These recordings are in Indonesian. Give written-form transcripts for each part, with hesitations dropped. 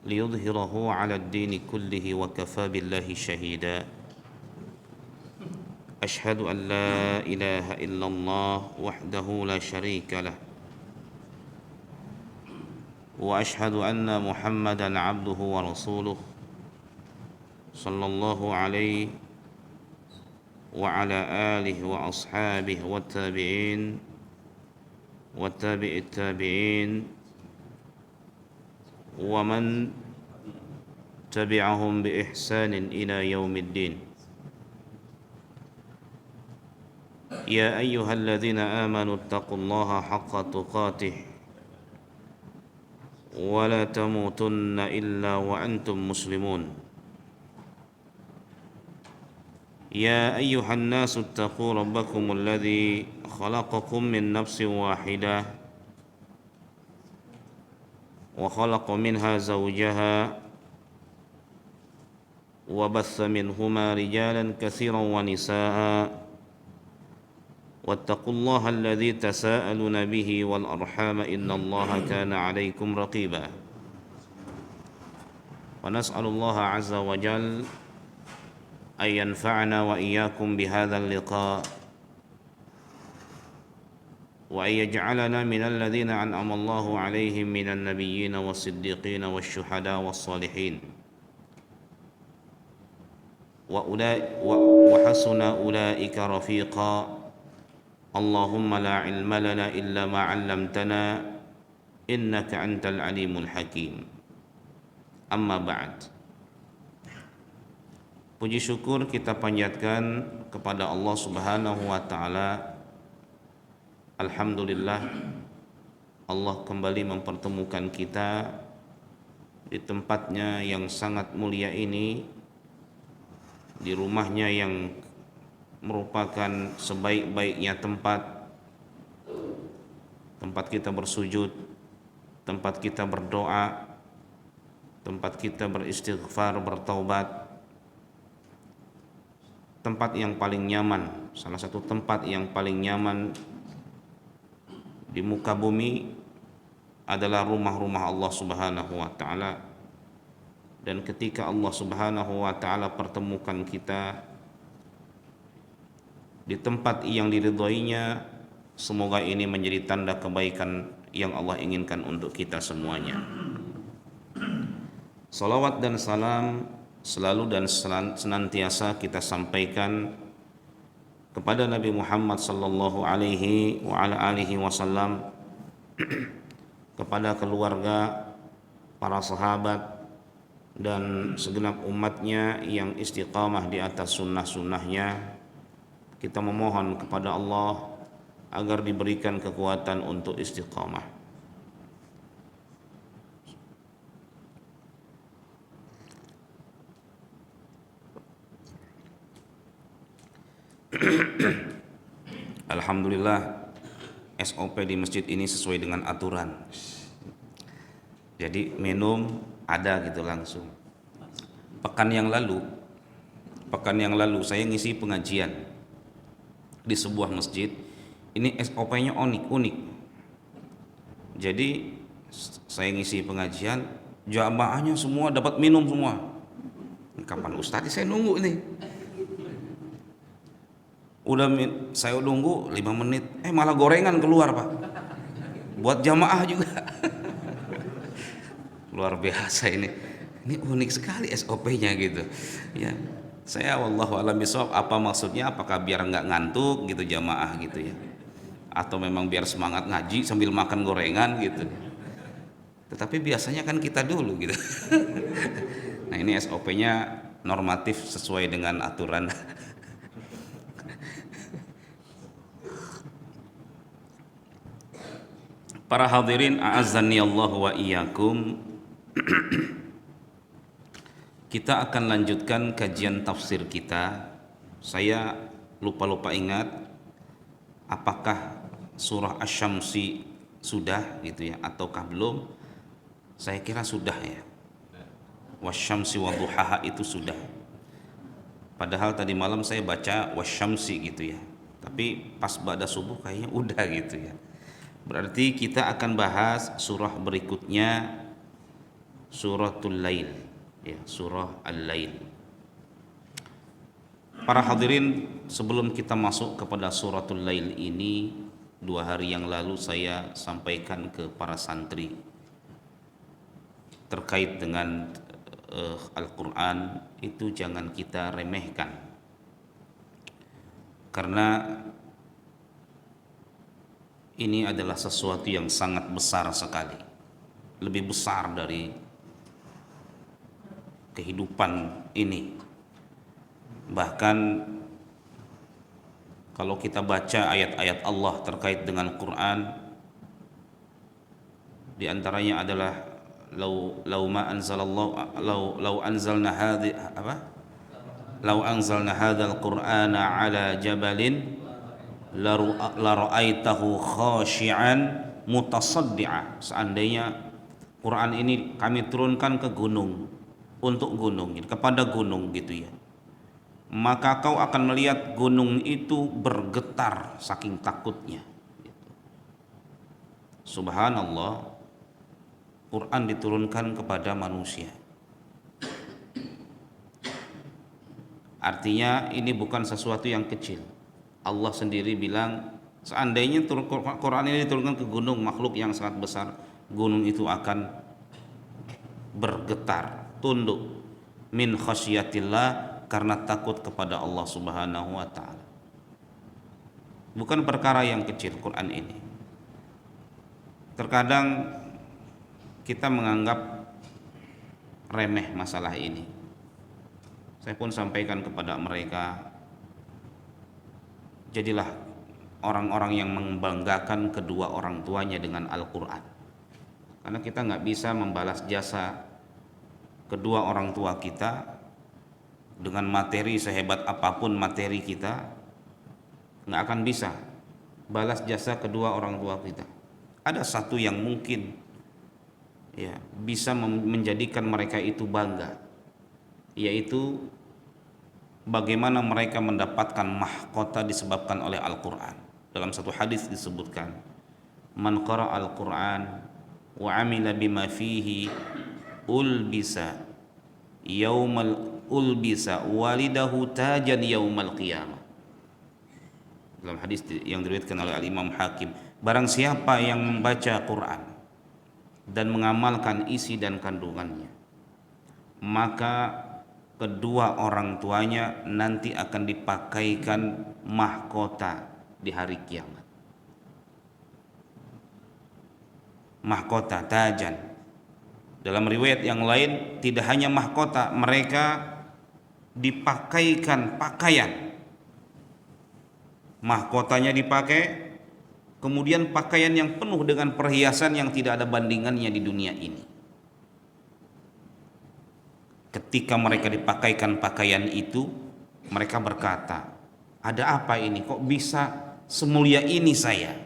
ليظهره على الدين كله وكفى بالله شهيدا أشهد أن لا إله إلا الله وحده لا شريك له وأشهد أن محمدا عبده ورسوله صلى الله عليه وعلى آله وأصحابه والتابع التابعين ومن تبعهم بإحسان إلى يوم الدين يا أيها الذين آمنوا اتقوا الله حق تقاته ولا تموتن إلا وأنتم مسلمون يا أيها الناس اتقوا ربكم الذي خلقكم من نفس واحدة وخلق منها زوجها وبث منهما رجالا كثيرا ونساء واتقوا الله الذي تساءلون به والأرحام إن الله كان عليكم رقيبا ونسأل الله عز وجل أن ينفعنا وإياكم بهذا اللقاء وأن يجعلنا من الذين أنعم الله عليهم من النبيين والصديقين والشهداء والصالحين وحسن أولئك رفيقا اللهم لا علم لنا إلا ما علمتنا إنك أنت العليم الحكيم أما بعد. Puji syukur kita panjatkan kepada Allah Subhanahu wa taala. Alhamdulillah, Allah kembali mempertemukan kita di tempatnya yang sangat mulia ini, di rumahnya yang merupakan sebaik-baiknya tempat kita bersujud, tempat kita berdoa, tempat kita beristighfar, bertaubat, tempat yang paling nyaman, salah satu tempat yang paling nyaman di muka bumi adalah rumah-rumah Allah Subhanahu wa taala. Dan ketika Allah Subhanahu wa taala pertemukan kita di tempat yang diridhoinya, semoga ini menjadi tanda kebaikan yang Allah inginkan untuk kita semuanya. Salawat dan salam selalu dan senantiasa kita sampaikan kepada Nabi Muhammad sallallahu alaihi wa ala alihi wasallam, kepada keluarga, para sahabat dan segenap umatnya yang istiqamah di atas sunnah-sunnahnya. Kita memohon kepada Allah agar diberikan kekuatan untuk istiqamah. Alhamdulillah, SOP di masjid ini sesuai dengan aturan. Jadi minum ada gitu langsung. Pekan yang lalu saya ngisi pengajian di sebuah masjid. Ini SOP-nya unik. Jadi saya ngisi pengajian, jamaahnya semua dapat minum semua. Kapan Ustaz? Saya nunggu nih. Saya nunggu 5 menit, malah gorengan keluar, Pak. Buat jamaah juga. Luar biasa ini. Ini unik sekali SOP-nya gitu. Ya. Saya wallahu a'lam bishawab, apa maksudnya? Apakah biar enggak ngantuk gitu jamaah gitu ya? Atau memang biar semangat ngaji sambil makan gorengan gitu. Tetapi biasanya kan kita dulu gitu. Nah, ini SOP-nya normatif sesuai dengan aturan. Para hadirin a'azzani Allah wa iyyakum. Kita akan lanjutkan kajian tafsir kita. Saya lupa ingat apakah surah Asy-Syamsi sudah gitu ya ataukah belum. Saya kira sudah ya. Wasyamsi wadhuhaha itu sudah. Padahal tadi malam saya baca wasyamsi gitu ya. Tapi pas ba'da subuh kayaknya udah gitu ya. Berarti kita akan bahas surah berikutnya suratul Lail, ya, surah Al-Lail. Para hadirin, sebelum kita masuk kepada suratul Lail ini, 2 hari yang lalu saya sampaikan ke para santri terkait dengan Al-Quran itu jangan kita remehkan, karena ini adalah sesuatu yang sangat besar sekali, lebih besar dari kehidupan ini. Bahkan kalau kita baca ayat-ayat Allah terkait dengan Quran, di antaranya adalah lau anzalna hadzal qur'ana ala jabalin la ra'aitahu khashi'an mutasaddi'a. Seandainya Quran ini kami turunkan ke gunung, untuk gunung, kepada gunung gitu ya, maka kau akan melihat gunung itu bergetar saking takutnya. Subhanallah, Quran diturunkan kepada manusia. Artinya ini bukan sesuatu yang kecil. Allah sendiri bilang, seandainya Quran ini diturunkan ke gunung, makhluk yang sangat besar, gunung itu akan bergetar, tunduk, min khasyatillah, karena takut kepada Allah Subhanahu wa ta'ala. Bukan perkara yang kecil Quran ini. Terkadang kita menganggap remeh masalah ini. Saya pun sampaikan kepada mereka, jadilah orang-orang yang membanggakan kedua orang tuanya dengan Al-Quran. Karena kita nggak bisa membalas jasa kedua orang tua kita dengan materi sehebat apapun materi kita, nggak akan bisa balas jasa kedua orang tua kita. Ada satu yang mungkin ya bisa menjadikan mereka itu bangga, yaitu bagaimana mereka mendapatkan mahkota disebabkan oleh Al-Quran. Dalam satu hadis disebutkan, man qara al-Quran wa amila bima fihi ulbisa walidahu tajan yaumal qiyamah. Dalam hadis yang diriwayatkan oleh Al-Imam Hakim, barang siapa yang membaca Quran dan mengamalkan isi dan kandungannya, maka kedua orang tuanya nanti akan dipakaikan mahkota di hari kiamat. Mahkota, tajan. Dalam riwayat yang lain, tidak hanya mahkota, mereka dipakaikan pakaian. Mahkotanya dipakai, kemudian pakaian yang penuh dengan perhiasan yang tidak ada bandingannya di dunia ini. Ketika mereka dipakaikan pakaian itu, mereka berkata, ada apa ini? Kok bisa semulia ini saya?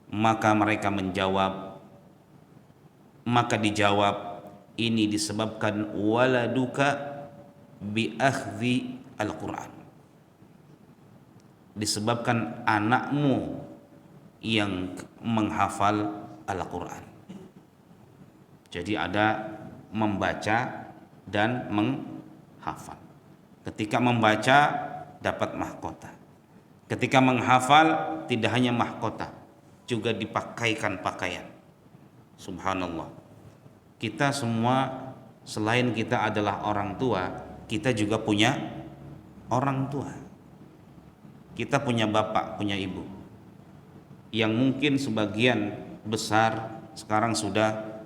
Maka mereka dijawab, ini disebabkan waladuka bi akhdhi al-Quran. Disebabkan anakmu yang menghafal Al-Quran. Jadi ada membaca dan menghafal. Ketika membaca dapat mahkota. Ketika menghafal tidak hanya mahkota, juga dipakaikan pakaian. Subhanallah. Kita semua selain kita adalah orang tua, kita juga punya orang tua. Kita punya bapak, punya ibu, yang mungkin sebagian besar sekarang sudah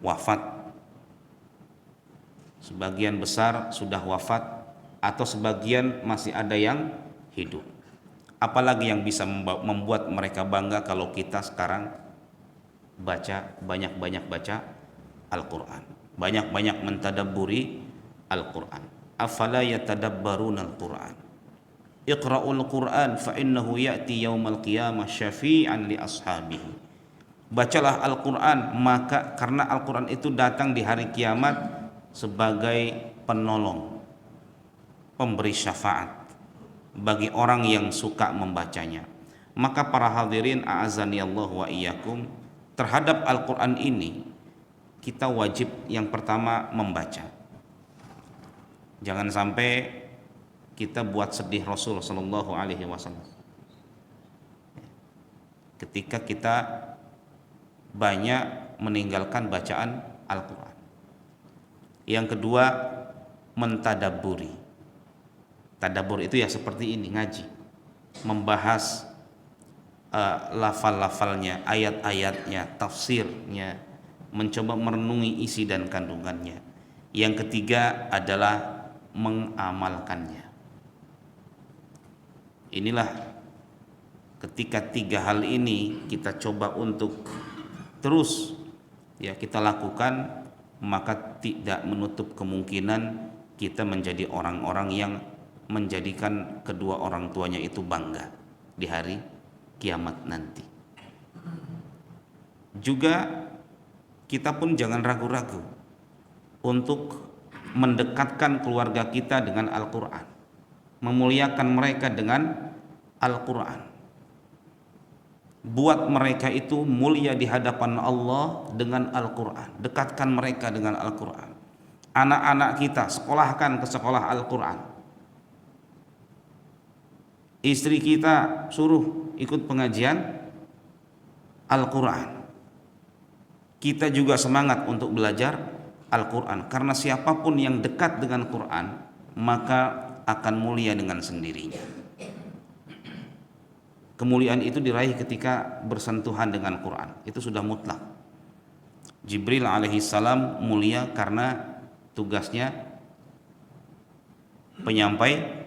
wafat. Sebagian besar sudah wafat atau sebagian masih ada yang hidup. Apalagi yang bisa membuat mereka bangga kalau kita sekarang banyak-banyak baca Al-Quran, banyak-banyak mentadabburi Al-Quran. Afala yatadabbaruna Al-Quran. Iqra'ul Quran fa innahu ya'ti yaumal qiyamah syafi'an li ashabihi. Bacalah Al-Quran, maka karena Al-Quran itu datang di hari kiamat sebagai penolong, pemberi syafaat bagi orang yang suka membacanya. Maka para hadirin a'azani Allah wa iyyakum, terhadap Al-Quran ini kita wajib yang pertama membaca. Jangan sampai kita buat sedih Rasul sallallahu alaihi wasallam ketika kita banyak meninggalkan bacaan Al-Qur'an. Yang kedua, mentadabburi. Tadabbur itu ya seperti ini, ngaji, membahas lafal-lafalnya, ayat-ayatnya, tafsirnya, mencoba merenungi isi dan kandungannya. Yang ketiga adalah mengamalkannya. Inilah ketika tiga hal ini kita coba untuk terus ya kita lakukan, maka tidak menutup kemungkinan kita menjadi orang-orang yang menjadikan kedua orang tuanya itu bangga di hari kiamat nanti. Juga kita pun jangan ragu-ragu untuk mendekatkan keluarga kita dengan Al-Quran, memuliakan mereka dengan Al-Quran, buat mereka itu mulia di hadapan Allah dengan Al-Quran. Dekatkan mereka dengan Al-Quran. Anak-anak kita sekolahkan ke sekolah Al-Quran. Istri kita suruh ikut pengajian Al-Quran. Kita juga semangat untuk belajar Al-Quran, karena siapapun yang dekat dengan Quran maka akan mulia dengan sendirinya. Kemuliaan itu diraih ketika bersentuhan dengan Quran, itu sudah mutlak. Jibril alaihissalam mulia karena tugasnya penyampai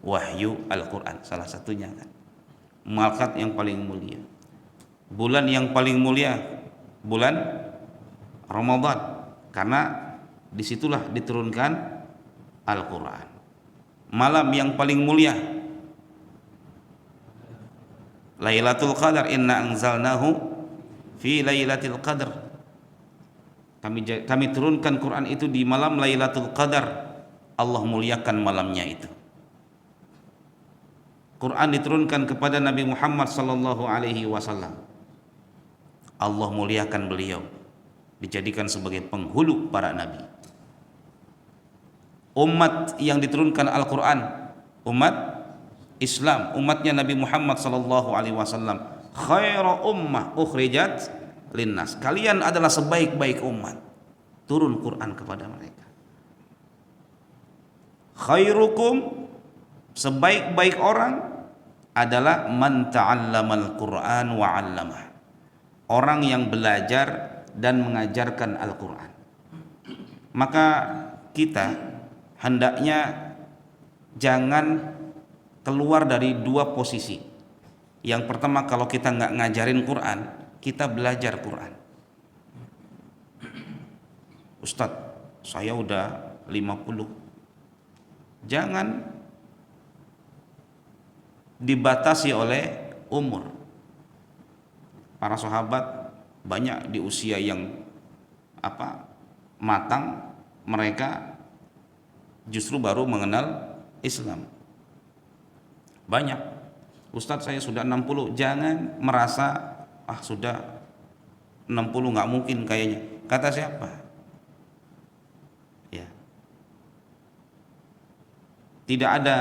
wahyu Al-Quran, salah satunya kan. Malaikat yang paling mulia. Bulan yang paling mulia bulan Ramadan, karena disitulah diturunkan Al-Quran. Malam yang paling mulia Lailatul Qadar, inna anzalnahu fi Lailatul Qadar. Kami turunkan Quran itu di malam Lailatul Qadar. Allah muliakan malamnya itu. Quran diturunkan kepada Nabi Muhammad sallallahu alaihi wasallam. Allah muliakan beliau, dijadikan sebagai penghulu para nabi. Umat yang diturunkan Al-Quran, umat Islam, umatnya Nabi Muhammad sallallahu alaihi wasallam, khairu ummah ukhrijat linnas. Kalian adalah sebaik-baik umat. Turun Quran kepada mereka. Khairukum, sebaik-baik orang adalah man ta'allamal Quran wa 'allamah. Orang yang belajar dan mengajarkan Al-Quran. Maka kita hendaknya jangan keluar dari dua posisi. Yang pertama, kalau kita nggak ngajarin Quran, kita belajar Quran. Ustadz, saya udah 50. Jangan dibatasi oleh umur. Para sahabat banyak di usia yang matang, mereka justru baru mengenal Islam. Banyak, Ustadz saya sudah 60. Jangan merasa sudah 60 nggak mungkin kayaknya. Kata siapa? Ya, tidak ada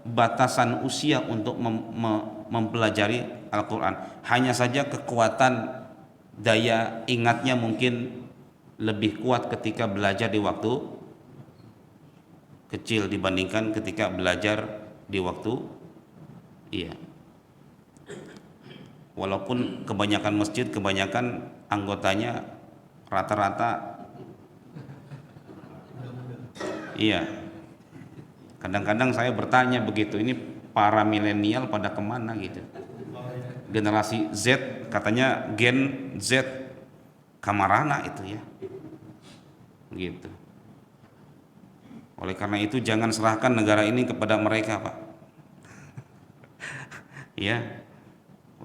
batasan usia untuk mempelajari Al-Quran. Hanya saja kekuatan daya ingatnya mungkin lebih kuat ketika belajar di waktu kecil dibandingkan ketika belajar di waktu walaupun kebanyakan masjid, kebanyakan anggotanya rata-rata kadang-kadang saya bertanya begitu, ini para milenial pada kemana gitu. Generasi Z, katanya Gen Z kamarana itu ya gitu. Oleh karena itu jangan serahkan negara ini kepada mereka, Pak. Ya,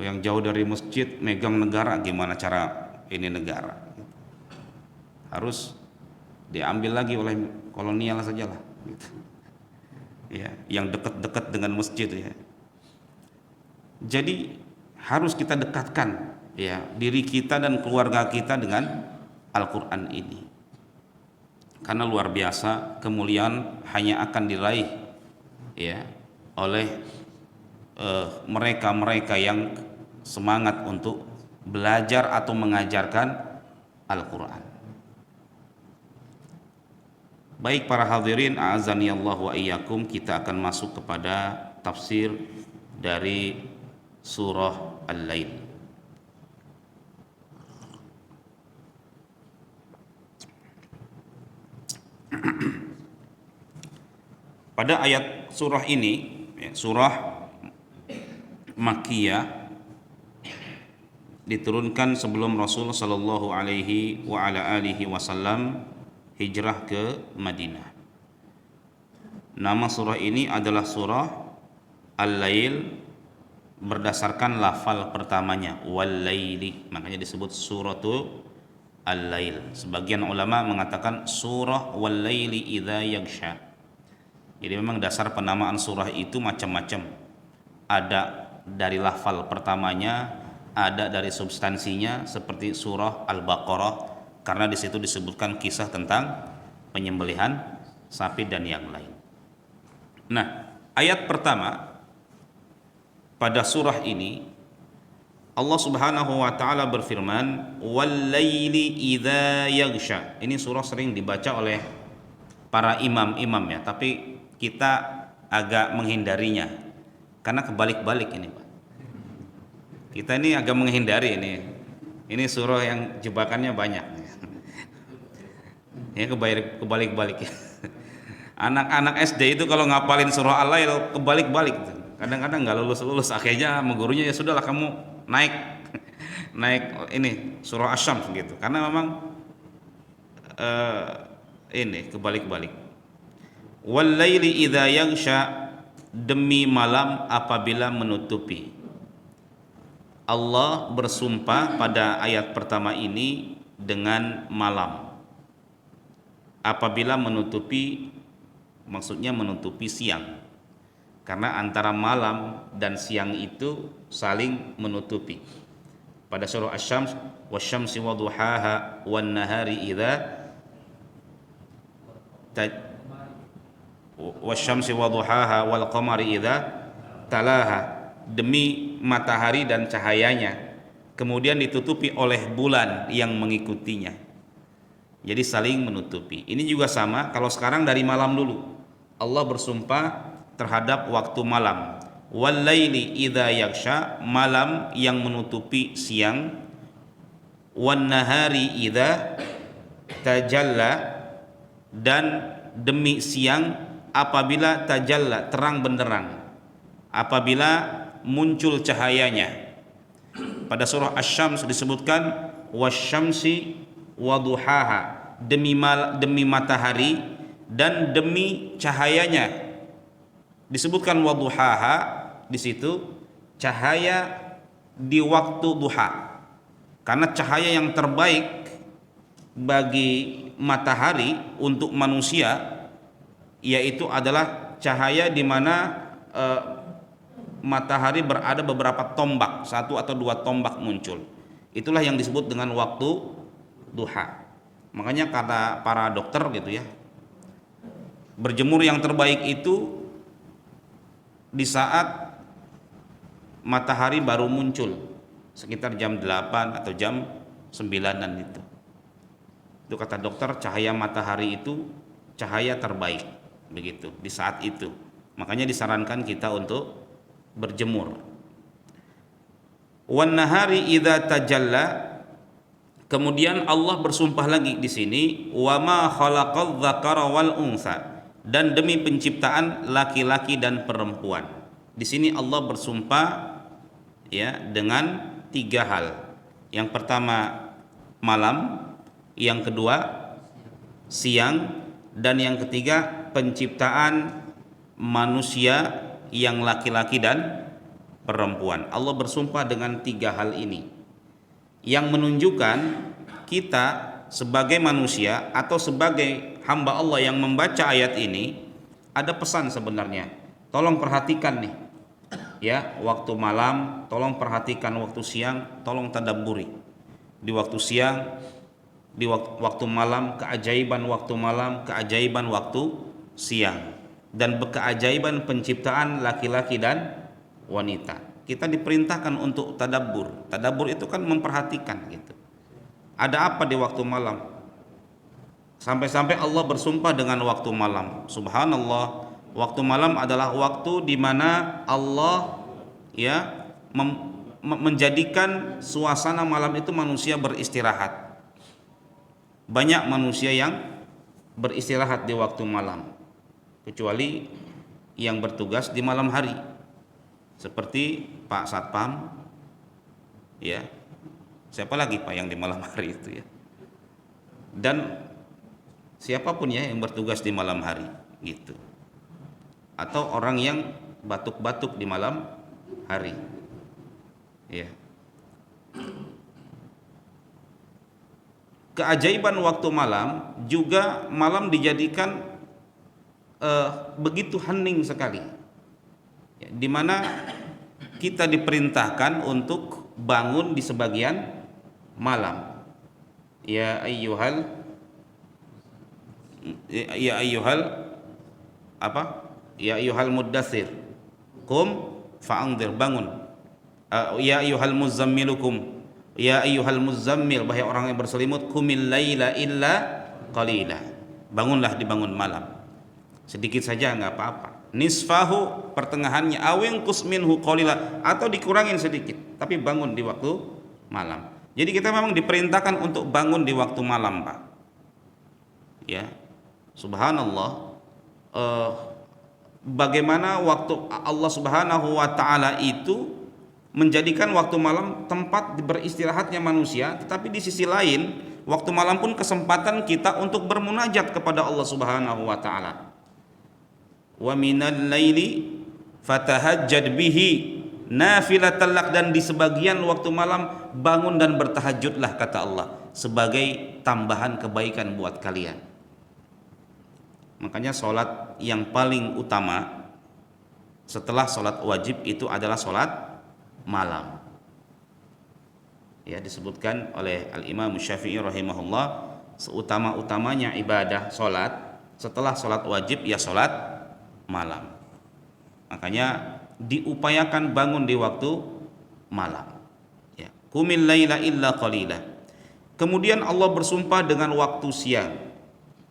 yang jauh dari masjid megang negara, gimana cara ini negara? Harus diambil lagi oleh kolonial sajalah gitu. Ya, yang dekat-dekat dengan masjid ya. Jadi harus kita dekatkan ya diri kita dan keluarga kita dengan Al-Quran ini, karena luar biasa kemuliaan hanya akan diraih ya oleh mereka-mereka yang semangat untuk belajar atau mengajarkan Al-Quran. Baik para hadirin, a'azani Allah wa iyyakum, kita akan masuk kepada tafsir dari surah Al-Lail. Pada ayat surah ini, surah Makkiyah, diturunkan sebelum Rasul sallallahu alaihi wa ala alihi wasallam hijrah ke Madinah. Nama surah ini adalah surah Al-Lail berdasarkan lafal pertamanya, wal-laili, makanya disebut suratul Al-Lail. Sebagian ulama mengatakan surah wal-laili idza yaghsha. Jadi memang dasar penamaan surah itu macam-macam. Ada dari lafal pertamanya, ada dari substansinya seperti surah Al-Baqarah karena di situ disebutkan kisah tentang penyembelihan sapi dan yang lain. Nah, ayat pertama pada surah ini Allah Subhanahu wa taala berfirman, "Wal-laili idza yaghsha." Ini surah sering dibaca oleh para imam-imam ya, tapi kita agak menghindarinya karena kebalik-balik ini, Pak. Kita ini agak menghindari ini. Ini surah yang jebakannya banyak. Ya kebalik-balik. Anak-anak SD itu kalau ngapalin surah Al-Lail kebalik-balik. Kadang-kadang nggak lulus, akhirnya sama gurunya, ya sudahlah kamu naik ini surah Asy-Syams gitu. Karena memang ini kebalik-balik. Wal-laili idza yaghsha, demi malam apabila menutupi. Allah bersumpah pada ayat pertama ini dengan malam. Apabila menutupi, maksudnya menutupi siang. Karena antara malam dan siang itu saling menutupi. Pada surah Asy-Syams, wasyamsi waduhaha wan nahari idza wasyamsi waduhaha wal qamari idza talaha, demi matahari dan cahayanya, kemudian ditutupi oleh bulan yang mengikutinya. Jadi saling menutupi. Ini juga sama kalau sekarang dari malam dulu. Allah bersumpah terhadap waktu malam. Wal-laili idza yaghsha, malam yang menutupi siang. Wan nahari idza tajalla, dan demi siang apabila tajalla, terang benderang, apabila muncul cahayanya. Pada surah Asy-Syams disebutkan wasyamsi waduhaha, demi matahari dan demi cahayanya. Disebutkan waduhaha di situ, cahaya di waktu duha. Karena cahaya yang terbaik bagi matahari untuk manusia yaitu adalah cahaya di mana matahari berada beberapa tombak, satu atau dua tombak muncul. Itulah yang disebut dengan waktu duha. Makanya kata para dokter gitu ya, berjemur yang terbaik itu di saat matahari baru muncul, sekitar jam 8 atau jam 9-an itu. Itu kata dokter, cahaya matahari itu cahaya terbaik begitu di saat itu. Makanya disarankan kita untuk berjemur. Wan nahari idza tajalla, kemudian Allah bersumpah lagi di sini, wa ma khalaqadz dzakara wal untha, dan demi penciptaan laki-laki dan perempuan. Di sini Allah bersumpah ya dengan tiga hal. Yang pertama malam, yang kedua siang, dan yang ketiga penciptaan manusia yang laki-laki dan perempuan. Allah bersumpah dengan tiga hal ini yang menunjukkan kita sebagai manusia atau sebagai hamba Allah yang membaca ayat ini ada pesan sebenarnya. Tolong perhatikan nih ya, waktu malam tolong perhatikan, waktu siang tolong tadabburi. Di waktu siang di waktu malam, keajaiban waktu malam, keajaiban waktu siang, dan keajaiban penciptaan laki-laki dan wanita. Kita diperintahkan untuk tadabbur. Tadabbur itu kan memperhatikan gitu. Ada apa di waktu malam? Sampai-sampai Allah bersumpah dengan waktu malam. Subhanallah, waktu malam adalah waktu di mana Allah ya menjadikan suasana malam itu manusia beristirahat. Banyak manusia yang beristirahat di waktu malam, kecuali yang bertugas di malam hari, seperti Pak Satpam, ya, siapa lagi Pak yang di malam hari itu ya, dan siapapun ya yang bertugas di malam hari gitu, atau orang yang batuk-batuk di malam hari, ya. Keajaiban waktu malam juga, malam dijadikan begitu hening sekali, ya, di mana kita diperintahkan untuk bangun di sebagian malam. Ya ayyuhal apa? Ya ayyuhal muddatsir, qum fa'anzir, bangun. Ya ayyuhal muzammilukum, ya ayyuhal muzammil, wahai orang yang berselimut, qumil laila illa qalila, bangunlah, dibangun malam sedikit saja enggak apa-apa, nisfahu, pertengahannya, awin kusminhu qalila, atau dikurangin sedikit, tapi bangun di waktu malam. Jadi kita memang diperintahkan untuk bangun di waktu malam, Pak. Ya, subhanallah, bagaimana waktu Allah Subhanahu wa taala itu menjadikan waktu malam tempat beristirahatnya manusia, tetapi di sisi lain waktu malam pun kesempatan kita untuk bermunajat kepada Allah Subhanahu wa taala. Wa minal laili fatahajjad bihi nafilatan lak, dan di sebagian waktu malam bangun dan bertahajudlah, kata Allah, sebagai tambahan kebaikan buat kalian. Makanya sholat yang paling utama setelah sholat wajib itu adalah sholat malam. Ya, disebutkan oleh Al-Imam Syafi'i rahimahullah, seutama-utamanya ibadah sholat setelah sholat wajib ya sholat malam. Makanya diupayakan bangun di waktu malam. Ya, qumil laila illa qalila. Kemudian Allah bersumpah dengan waktu siang,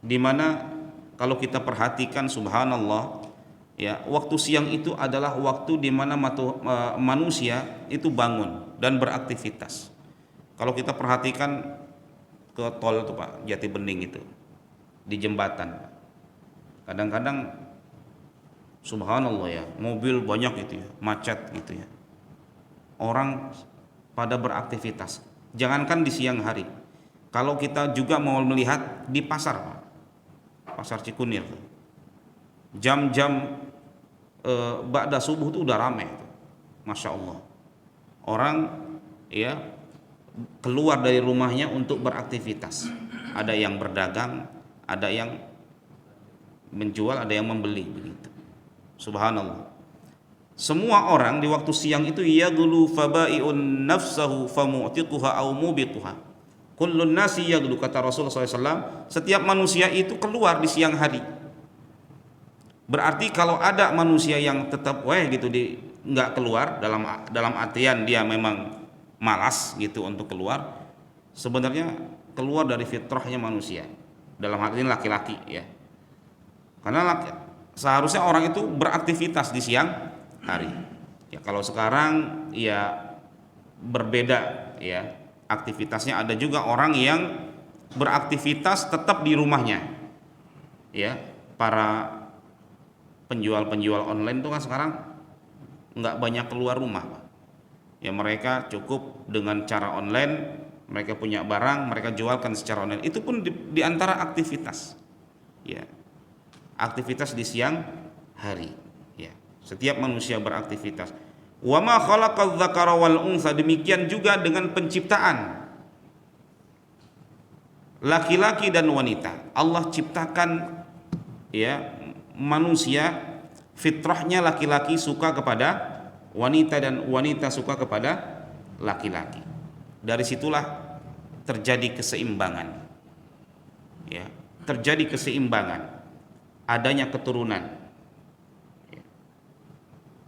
di mana kalau kita perhatikan, subhanallah, ya, waktu siang itu adalah waktu di mana manusia itu bangun dan beraktivitas. Kalau kita perhatikan ke tol itu, Pak, Jati Bening itu, di jembatan, kadang-kadang subhanallah ya, mobil banyak itu ya, macet gitu ya, orang pada beraktivitas. Jangankan di siang hari, kalau kita juga mau melihat di pasar, Pak, pasar Cikunir, jam-jam ba'da subuh itu udah ramai, masya Allah, orang ya keluar dari rumahnya untuk beraktivitas. Ada yang berdagang, ada yang menjual, ada yang membeli, begitu. Subhanallah. Semua orang di waktu siang itu yaghlu fabai'un nafsahu famu'tiquha aw mubiquha. Kullun nasi yaghlu, kata Rasulullah SAW, setiap manusia itu keluar di siang hari. Berarti kalau ada manusia yang tetap gitu nggak keluar, dalam artian dia memang malas gitu untuk keluar, sebenarnya keluar dari fitrahnya manusia, dalam hal ini laki-laki ya. Karena seharusnya orang itu beraktivitas di siang hari. Ya, kalau sekarang ya berbeda ya aktivitasnya. Ada juga orang yang beraktivitas tetap di rumahnya. Ya, para penjual-penjual online itu kan sekarang nggak banyak keluar rumah, Pak. Ya, mereka cukup dengan cara online, mereka punya barang, mereka jualkan secara online. Itu pun di antara aktivitas. Ya, aktivitas di siang hari. Ya, setiap manusia beraktivitas. Wa ma khalaqadz dzakara wal untha, demikian juga dengan penciptaan laki-laki dan wanita. Allah ciptakan ya manusia, fitrahnya laki-laki suka kepada wanita dan wanita suka kepada laki-laki. Dari situlah terjadi keseimbangan. ya, terjadi keseimbangan, adanya keturunan, ya,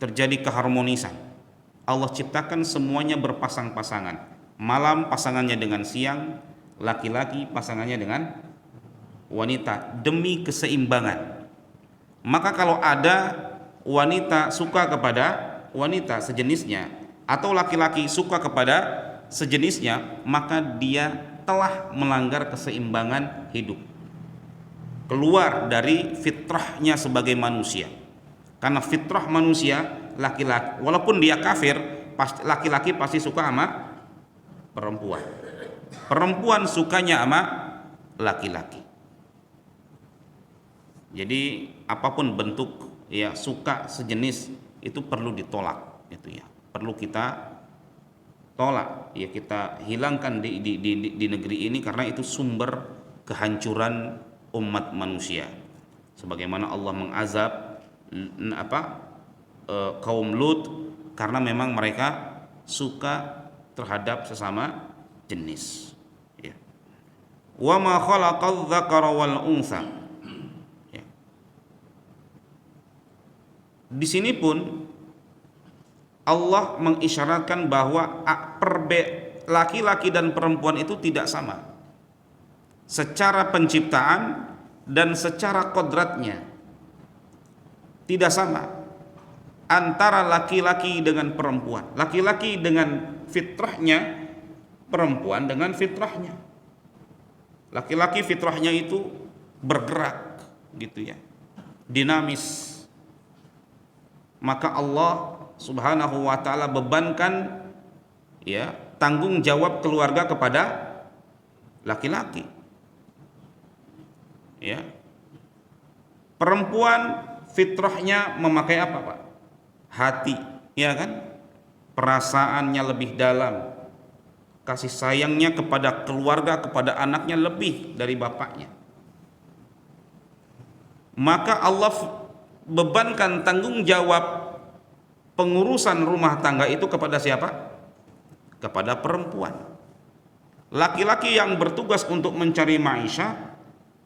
terjadi keharmonisan. Allah ciptakan semuanya berpasang-pasangan. Malam pasangannya dengan siang, laki-laki pasangannya dengan wanita, demi keseimbangan. Maka kalau ada wanita suka kepada wanita sejenisnya, atau laki-laki suka kepada sejenisnya, maka dia telah melanggar keseimbangan hidup, keluar dari fitrahnya sebagai manusia. Karena fitrah manusia, laki-laki walaupun dia kafir, laki-laki pasti suka sama perempuan, perempuan sukanya sama laki-laki. Jadi apapun bentuk ya suka sejenis itu perlu ditolak, itu ya, perlu kita tolak, ya kita hilangkan di negeri ini, karena itu sumber kehancuran umat manusia. Sebagaimana Allah mengazab kaum Lut karena memang mereka suka terhadap sesama jenis. Ya. Wa ma khalaqadz dzakara wal untha. Ya. Di sini pun Allah mengisyaratkan bahwa laki-laki dan perempuan itu tidak sama secara penciptaan dan secara kodratnya, tidak sama antara laki-laki dengan perempuan, laki-laki dengan fitrahnya, perempuan dengan fitrahnya. Laki-laki fitrahnya itu bergerak gitu ya, dinamis. Maka Allah Subhanahu wa ta'ala bebankan ya tanggung jawab keluarga kepada laki-laki. Ya. Perempuan fitrahnya memakai apa, Pak? Hati, ya kan? Perasaannya lebih dalam. Kasih sayangnya kepada keluarga, kepada anaknya lebih dari bapaknya. Maka Allah bebankan tanggung jawab pengurusan rumah tangga itu kepada siapa? Kepada perempuan. Laki-laki yang bertugas untuk mencari maisha,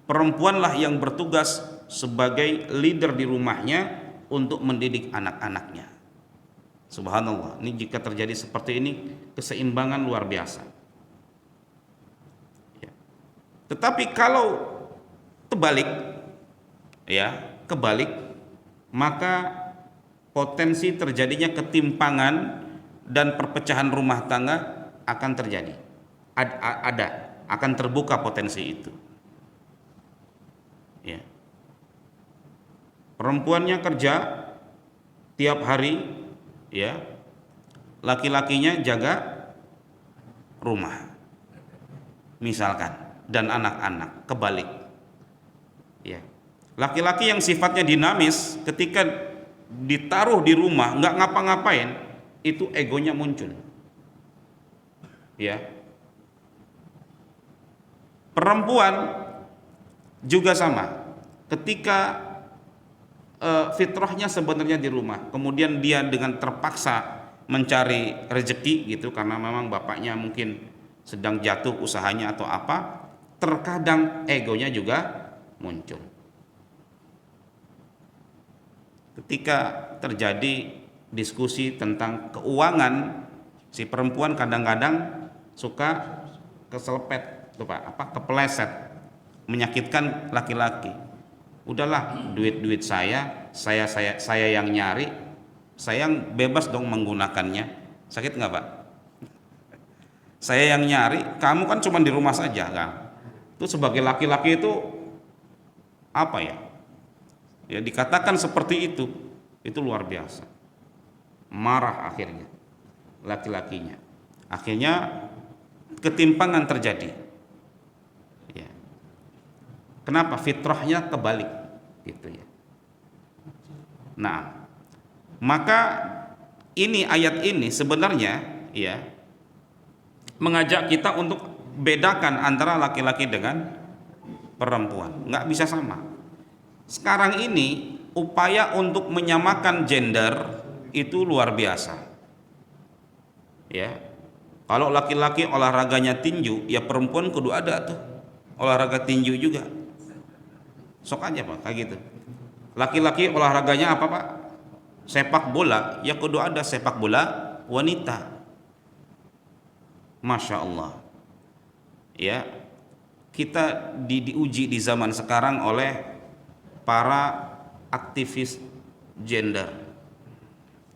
perempuanlah yang bertugas sebagai leader di rumahnya untuk mendidik anak-anaknya. Subhanallah, ini jika terjadi seperti ini, keseimbangan luar biasa. Ya. Tetapi kalau kebalik, maka potensi terjadinya ketimpangan dan perpecahan rumah tangga akan terjadi. Akan terbuka potensi itu. Ya. Perempuannya kerja tiap hari, ya, laki-lakinya jaga rumah, misalkan, dan anak-anak. Kebalik, ya, laki-laki yang sifatnya dinamis ketika ditaruh di rumah nggak ngapa-ngapain, itu egonya muncul, ya. Perempuan juga sama, ketika fitrahnya sebenarnya di rumah, kemudian dia dengan terpaksa mencari rezeki gitu, karena memang bapaknya mungkin sedang jatuh usahanya atau apa, terkadang egonya juga muncul. Ketika terjadi diskusi tentang keuangan, si perempuan kadang-kadang suka keselepet tuh Pak, kepeleset, menyakitkan laki-laki. Udahlah, duit saya yang nyari, saya yang bebas dong menggunakannya. Sakit nggak Pak? Saya yang nyari, kamu kan cuma di rumah saja kan? Itu sebagai laki-laki itu apa ya? Ya dikatakan seperti itu luar biasa. Marah akhirnya laki-lakinya. Akhirnya ketimpangan terjadi. Ya. Kenapa? Fitrahnya kebalik gitu ya. Nah, maka ayat ini sebenarnya ya mengajak kita untuk bedakan antara laki-laki dengan perempuan. Nggak bisa sama. Sekarang ini upaya untuk menyamakan gender itu luar biasa. Ya. Kalau laki-laki olahraganya tinju, ya perempuan kudu ada tuh. olahraga tinju juga. Sok aja Pak, kayak gitu. Laki-laki olahraganya apa Pak? Sepak bola, ya kudu ada sepak bola wanita. Masya Allah. Ya, kita diuji di zaman sekarang oleh para aktivis gender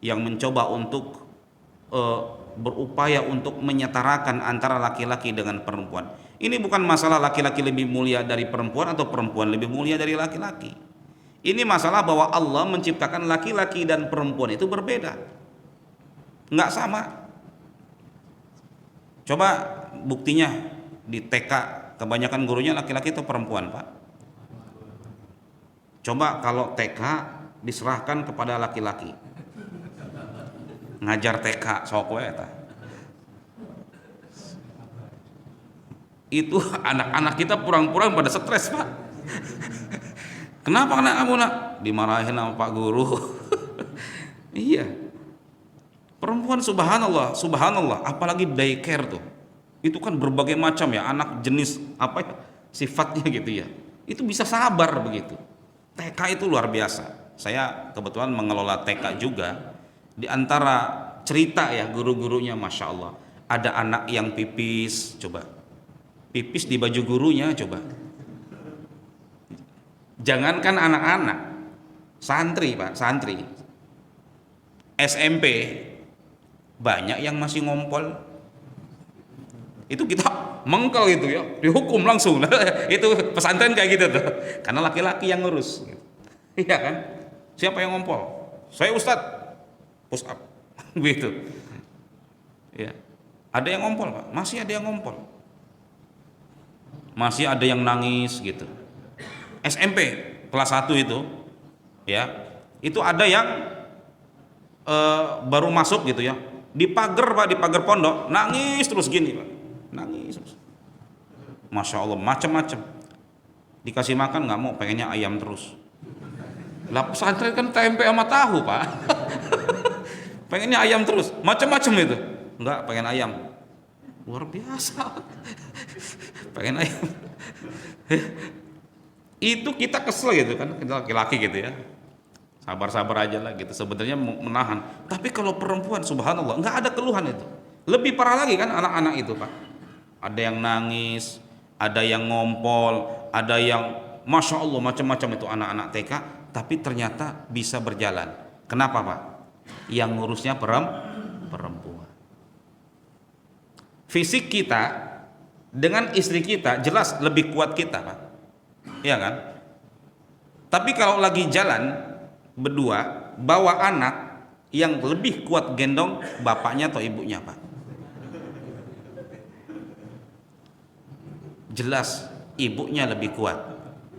yang mencoba untuk berupaya untuk menyetarakan antara laki-laki dengan perempuan. Ini bukan masalah laki-laki lebih mulia dari perempuan atau perempuan lebih mulia dari laki-laki. Ini masalah bahwa Allah menciptakan laki-laki dan perempuan itu berbeda, nggak sama. Coba buktinya di TK kebanyakan gurunya laki-laki atau perempuan Pak? Coba kalau TK diserahkan kepada laki-laki, ngajar TK sok we eta. Itu anak-anak kita purang-purang pada stres Pak. Kenapa anak kamu nak? Dimarahin sama Pak Guru. Iya. Perempuan subhanallah, subhanallah, apalagi daycare tuh. Itu kan berbagai macam ya, anak jenis apa ya, sifatnya gitu ya. Itu bisa sabar begitu. TK itu luar biasa. Saya kebetulan mengelola TK juga. Di antara cerita ya guru-gurunya Masya Allah. Ada anak yang pipis, coba. Pipis di baju gurunya, coba. Jangankan anak-anak, santri Pak, santri SMP banyak yang masih ngompol. Itu kita mengkel gitu ya, dihukum langsung. Itu pesantren kayak gitu tuh, karena laki-laki yang ngurus. Iya kan? Siapa yang ngompol? Saya Ustadz, push up, gitu. Ya, ada yang ngompol Pak, masih ada yang ngompol, masih ada yang nangis gitu. SMP kelas 1 itu ya, itu ada yang baru masuk gitu ya, di pagar Pak, di pagar pondok nangis terus gini Pak, nangis terus. Masya Allah, macam-macam. Dikasih makan nggak mau, pengennya ayam terus. Lah pesantren kan tempe sama tahu Pak. Pengennya ayam terus, macam-macam itu. Enggak, pengen ayam. Luar biasa. Pengen ayam. Itu kita kesel gitu kan, kita laki-laki gitu ya, sabar-sabar aja lah gitu, sebenarnya menahan. Tapi kalau perempuan subhanallah nggak ada keluhan itu, lebih parah lagi kan anak-anak itu Pak. Ada yang nangis, ada yang ngompol, ada yang Masya Allah macam-macam itu anak-anak TK, tapi ternyata bisa berjalan. Kenapa Pak? Yang ngurusnya perempuan. Fisik kita dengan istri kita jelas lebih kuat kita Pak, ya kan? Tapi kalau lagi jalan berdua bawa anak, yang lebih kuat gendong bapaknya atau ibunya Pak? Jelas ibunya lebih kuat,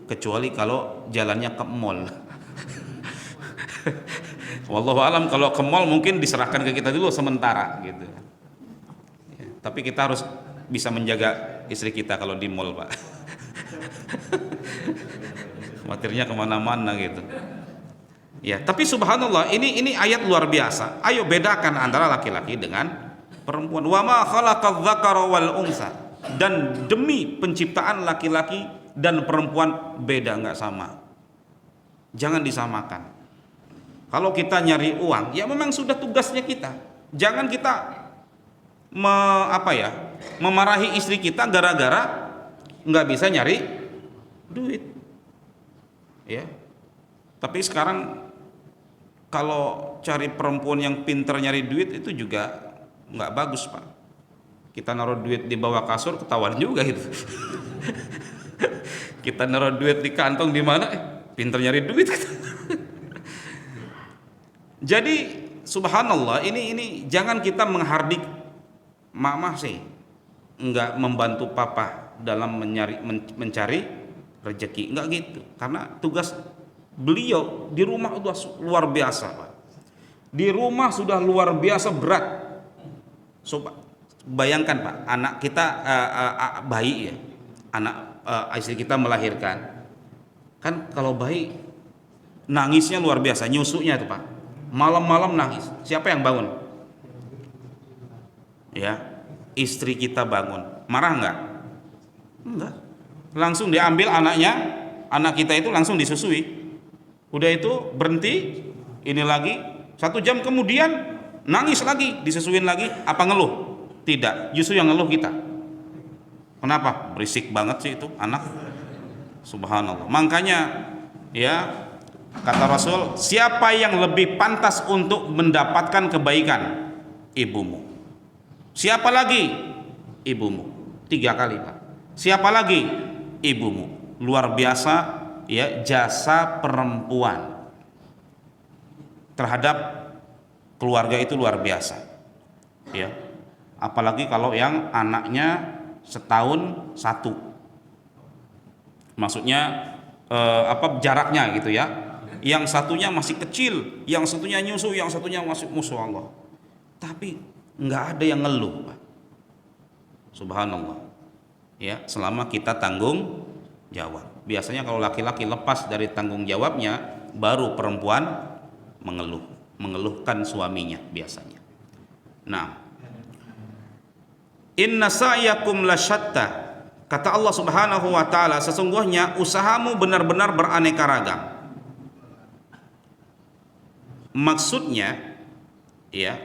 kecuali kalau jalannya ke mall. Wallahu alam, kalau ke mall mungkin diserahkan ke kita dulu sementara gitu. Ya, tapi kita harus bisa menjaga istri kita kalau di mall Pak. Khawatirnya kemana-mana gitu. Ya, tapi subhanallah ini ayat luar biasa. Ayo bedakan antara laki-laki dengan perempuan. Wa ma khalaqadz dzakara wal unsa. Dan demi penciptaan laki-laki dan perempuan beda, nggak sama. Jangan disamakan. Kalau kita nyari uang, ya memang sudah tugasnya kita. Jangan kita memarahi istri kita gara-gara nggak bisa nyari duit. Ya. Tapi sekarang kalau cari perempuan yang pintar nyari duit itu juga nggak bagus Pak. Kita naruh duit di bawah kasur ketahuan juga itu. Kita naruh duit di kantong di mana? Pintar nyari duit. Jadi subhanallah, ini jangan kita menghardik mama sih, nggak membantu papa dalam mencari rezeki, nggak gitu. Karena tugas beliau di rumah sudah luar biasa Pak. Di rumah sudah luar biasa berat. Bayangkan Pak, anak kita bayi ya, anak istri kita melahirkan, kan kalau bayi nangisnya luar biasa, nyusunya itu Pak, malam-malam nangis. Siapa yang bangun? Ya, istri kita bangun. Marah nggak? Enggak. langsung diambil anaknya, anak kita itu langsung disusui. Udah itu berhenti, ini lagi 1 jam kemudian nangis lagi, disusuin lagi, apa ngeluh? Tidak, justru yang ngeluh kita. Kenapa? Berisik banget sih itu anak. Subhanallah. Makanya ya kata Rasul, siapa yang lebih pantas untuk mendapatkan kebaikan? Ibumu. Siapa lagi? Ibumu. 3 kali, Pak. Siapa lagi? Ibumu. Luar biasa ya jasa perempuan terhadap keluarga itu luar biasa. Ya. Apalagi kalau yang anaknya setahun satu, maksudnya jaraknya gitu ya. Yang satunya masih kecil, yang satunya nyusu, yang satunya masih musuh Allah. Tapi nggak ada yang ngeluh, Pak. Subhanallah. Ya, selama kita tanggung jawab. Biasanya kalau laki-laki lepas dari tanggung jawabnya, baru perempuan mengeluhkan suaminya biasanya. Nah, inna sa'yakum lasyatta. Kata Allah Subhanahu wa taala, sesungguhnya usahamu benar-benar beraneka ragam. Maksudnya ya,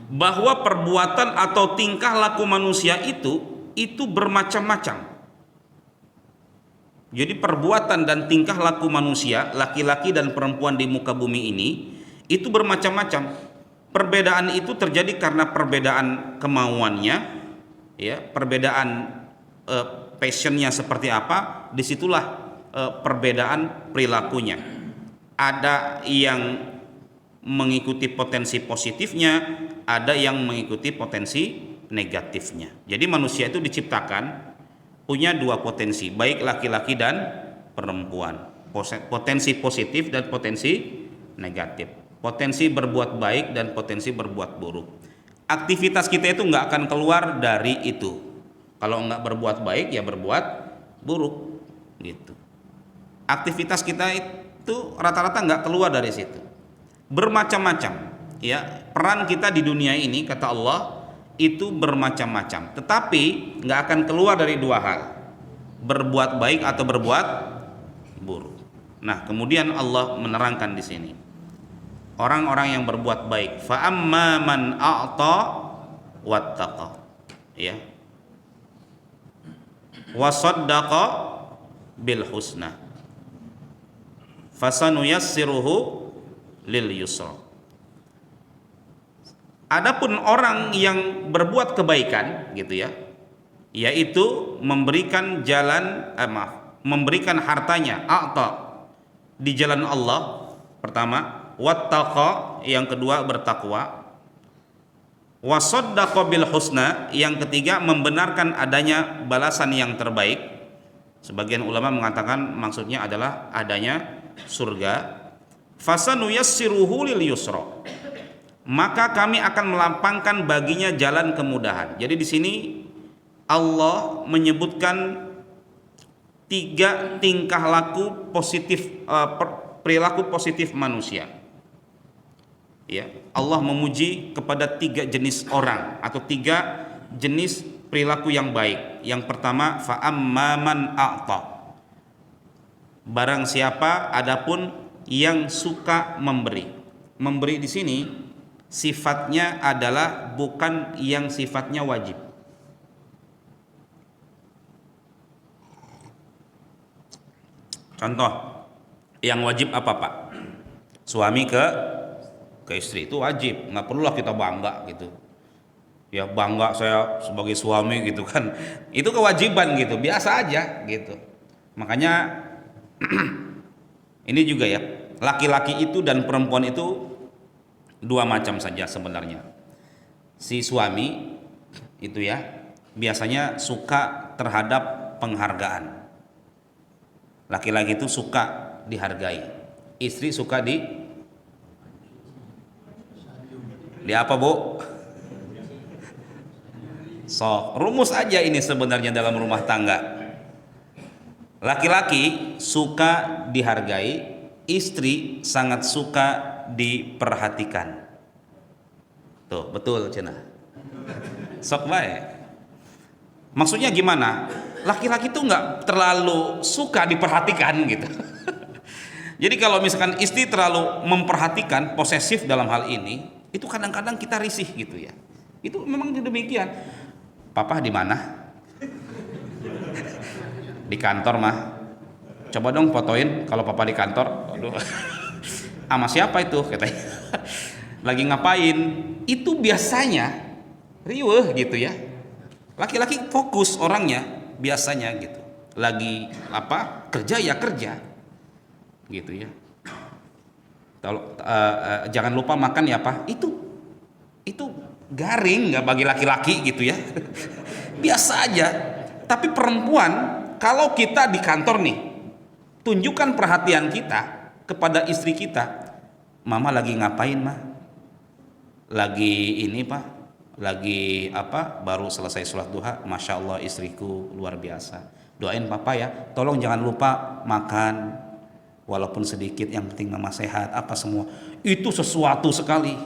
bahwa perbuatan atau tingkah laku manusia itu bermacam-macam. Jadi perbuatan dan tingkah laku manusia, laki-laki dan perempuan di muka bumi ini itu bermacam-macam. Perbedaan itu terjadi karena perbedaan kemauannya, ya, perbedaan passionnya seperti apa. Disitulah perbedaan perilakunya. Ada yang mengikuti potensi positifnya, ada yang mengikuti potensi negatifnya. Jadi manusia itu diciptakan punya 2 potensi, baik laki-laki dan perempuan. Potensi positif dan potensi negatif. Potensi berbuat baik dan potensi berbuat buruk. Aktivitas kita itu nggak akan keluar dari itu. Kalau nggak berbuat baik ya berbuat buruk, gitu. Aktivitas kita itu rata-rata nggak keluar dari situ. Bermacam-macam, ya. Peran kita di dunia ini kata Allah itu bermacam-macam. Tetapi nggak akan keluar dari 2 hal, berbuat baik atau berbuat buruk. Nah, kemudian Allah menerangkan di sini. Orang-orang yang berbuat baik, fa amma man a'ta wattaqa, ya, wa saddaqa bil husna fasanuyassiruhu lil yusra. Adapun orang yang berbuat kebaikan gitu ya, yaitu memberikan memberikan hartanya a'ta di jalan Allah pertama, wattaqa yang kedua bertakwa, wasaddaqa bil husna yang ketiga membenarkan adanya balasan yang terbaik. Sebagian ulama mengatakan maksudnya adalah adanya surga. Fasanuyassiruhu lil yusra, maka kami akan melampangkan baginya jalan kemudahan. Jadi di sini Allah menyebutkan 3 tingkah laku positif, perilaku positif manusia. Ya, Allah memuji kepada 3 jenis orang atau 3 jenis perilaku yang baik. Yang pertama, fa amman a'ta. Barang siapa adapun yang suka memberi. Memberi di sini sifatnya adalah bukan yang sifatnya wajib. Contoh, yang wajib apa, Pak? Suami ke istri itu wajib, nggak perlulah kita bangga gitu. Ya bangga saya sebagai suami gitu kan. Itu kewajiban gitu, biasa aja gitu. Makanya ini juga ya, laki-laki itu dan perempuan itu 2 macam saja sebenarnya. Si suami itu ya biasanya suka terhadap penghargaan. Laki-laki itu suka dihargai, istri suka di apa, Bu? So, rumus aja ini sebenarnya dalam rumah tangga. Laki-laki suka dihargai, istri sangat suka diperhatikan. Tuh, betul cenah. Sok bae. Maksudnya gimana? Laki-laki tuh nggak terlalu suka diperhatikan gitu. Jadi kalau misalkan istri terlalu memperhatikan, posesif dalam hal ini, itu kadang-kadang kita risih gitu ya. Itu memang demikian. Papa di mana? Di kantor mah. Coba dong fotoin kalau papa di kantor. Aduh. Sama siapa itu katanya. Lagi ngapain? Itu biasanya riweuh gitu ya. Laki-laki fokus orangnya biasanya gitu. Lagi apa? Kerja ya kerja. Gitu ya. Jangan lupa makan ya Pak. Itu garing nggak bagi laki-laki gitu ya. Biasa aja. Tapi perempuan, kalau kita di kantor nih, tunjukkan perhatian kita kepada istri kita. Mama lagi ngapain mah? Lagi ini Pak, lagi apa? Baru selesai sholat duha. Masya Allah istriku luar biasa. Doain papa ya. Tolong jangan lupa makan, walaupun sedikit. Yang penting mama sehat. Apa semua itu sesuatu sekali.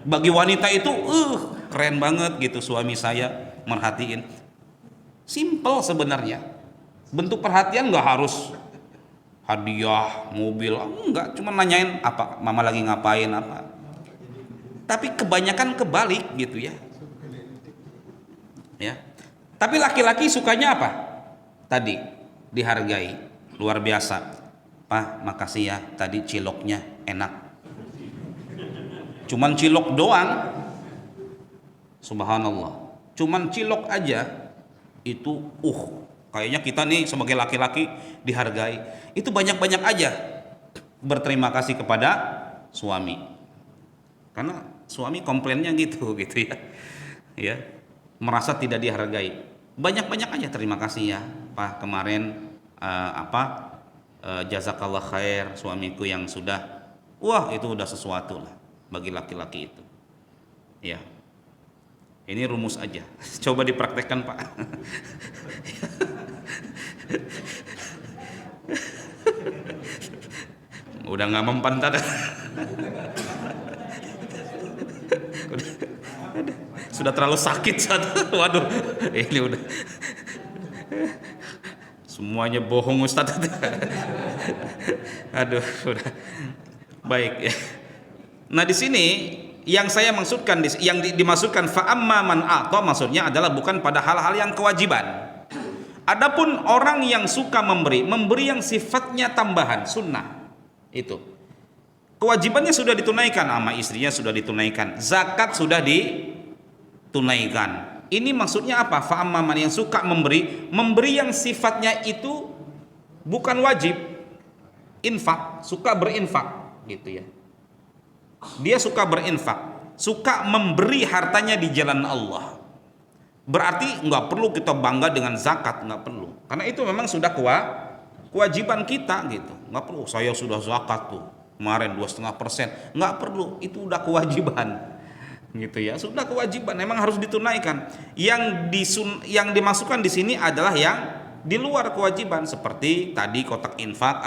Bagi wanita itu, keren banget gitu. Suami saya merhatiin. Simple sebenarnya. Bentuk perhatian nggak harus hadiah, mobil, enggak. Cuma nanyain apa, mama lagi ngapain apa. Tapi kebanyakan kebalik gitu ya. Ya. Tapi laki-laki sukanya apa? Tadi dihargai, luar biasa. Pak, makasih ya, tadi ciloknya enak. Cuman cilok doang. Subhanallah. Cuman cilok aja itu kayaknya kita nih sebagai laki-laki dihargai. Itu banyak-banyak aja berterima kasih kepada suami. Karena suami komplainnya gitu ya. Ya. Merasa tidak dihargai. Banyak-banyak aja terima kasih ya Pak, kemarin jazakallah khair suamiku yang sudah, wah itu udah sesuatu lah bagi laki-laki itu ya. Ini rumus aja, coba dipraktekkan Pak. Udah nggak mempan tadi. Sudah terlalu sakit satu. Waduh, ini udah semuanya bohong Ustadz. Aduh, udah baik ya. Nah di sini yang saya maksudkan, yang dimaksudkan fa'amma man a'ta, maksudnya adalah bukan pada hal-hal yang kewajiban. Adapun orang yang suka memberi yang sifatnya tambahan, sunnah, itu kewajibannya sudah ditunaikan, sama istrinya sudah ditunaikan, zakat sudah ditunaikan. Ini maksudnya apa? Fa'amma man, yang suka memberi yang sifatnya itu bukan wajib, infak, suka berinfak gitu ya. Dia suka berinfak, suka memberi hartanya di jalan Allah. Berarti nggak perlu kita bangga dengan zakat, nggak perlu, karena itu memang sudah kewajiban kita gitu. Nggak perlu saya sudah zakat tuh kemarin 2,5%, nggak perlu, itu udah kewajiban gitu ya, sudah kewajiban, memang harus ditunaikan. Yang dimasukkan di sini adalah yang di luar kewajiban, seperti tadi kotak infak,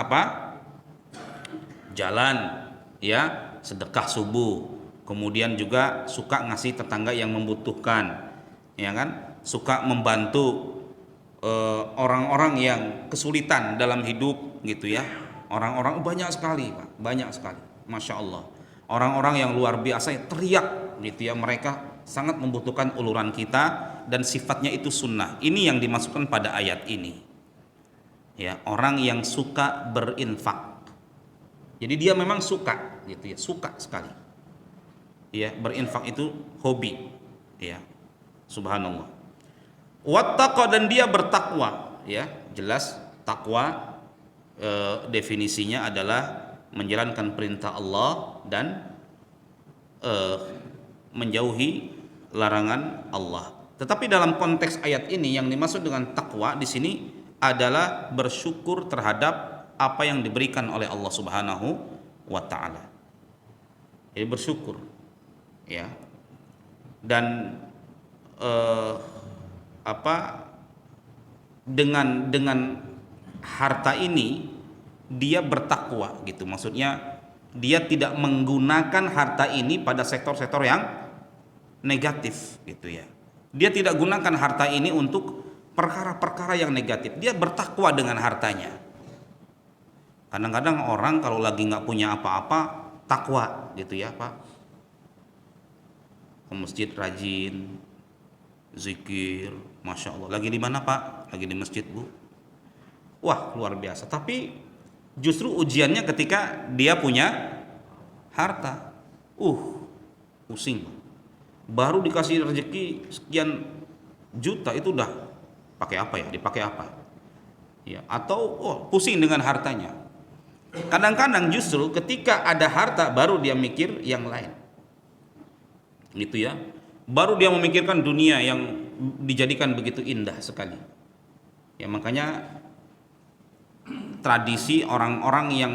jalan ya, sedekah subuh, kemudian juga suka ngasih tetangga yang membutuhkan, ya kan, suka membantu orang-orang yang kesulitan dalam hidup gitu ya. Orang-orang banyak sekali Pak, banyak sekali, masya Allah, orang-orang yang luar biasa teriak gitu ya, mereka sangat membutuhkan uluran kita dan sifatnya itu sunnah. Ini yang dimasukkan pada ayat ini ya, orang yang suka berinfak. Jadi dia memang suka gitu ya, suka sekali. Ya, berinfak itu hobi. Ya. Subhanallah. Wattaqa, dan dia bertakwa, ya. Jelas takwa definisinya adalah menjalankan perintah Allah dan menjauhi larangan Allah. Tetapi dalam konteks ayat ini yang dimaksud dengan takwa di sini adalah bersyukur terhadap apa yang diberikan oleh Allah Subhanahu wa taala. Jadi bersyukur ya. Dan dengan harta ini dia bertakwa gitu. Maksudnya dia tidak menggunakan harta ini pada sektor-sektor yang negatif gitu ya. Dia tidak gunakan harta ini untuk perkara-perkara yang negatif. Dia bertakwa dengan hartanya. Kadang-kadang orang kalau lagi nggak punya apa-apa, takwa gitu ya Pak. Ke masjid rajin, zikir, Masya Allah. Lagi di mana Pak? Lagi di masjid Bu. Wah luar biasa. Tapi justru ujiannya ketika dia punya harta. Pusing. Baru dikasih rezeki sekian juta itu udah pakai apa ya? Dipakai apa? Ya, atau pusing dengan hartanya. Kadang-kadang justru ketika ada harta baru dia mikir yang lain. Gitu ya. Baru dia memikirkan dunia yang dijadikan begitu indah sekali. Ya makanya tradisi orang-orang yang